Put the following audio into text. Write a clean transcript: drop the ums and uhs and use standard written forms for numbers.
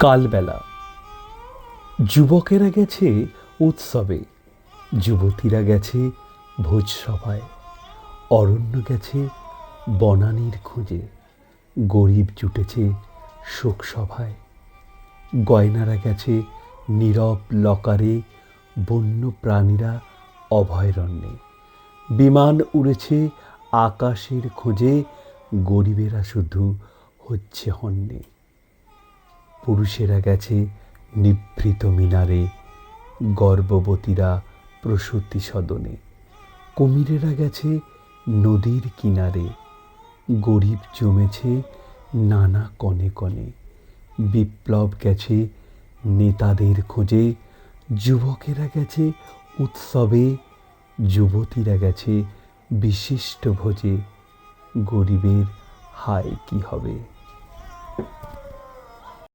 কালবেলা। যুবকেরা গেছে উৎসবে, যুবতীরা গেছে ভোজসভায়, অরণ্য গেছে বনানীর খোঁজে, গরিব জুটেছে শোকসভায়। গয়নারা গেছে নীরব লকারে, বন্য প্রাণীরা অভয়ারণ্যে। বিমান উড়েছে আকাশের খোঁজে, গরিবেরা শুধু হচ্ছে হন্যে। পুরুষেরা গেছে নিভৃত মিনারে, গর্ভবতীরা প্রসূতি সদনে। কুমিরেরা গেছে নদীর কিনারে, গরিব জমেছে নানা কণে কণে। বিপ্লব গেছে নেতাদের খোঁজে, যুবকেরা গেছে উৎসবে, যুবতীরা গেছে বিশিষ্ট ভোজে। গরিবের হায় কি হবে।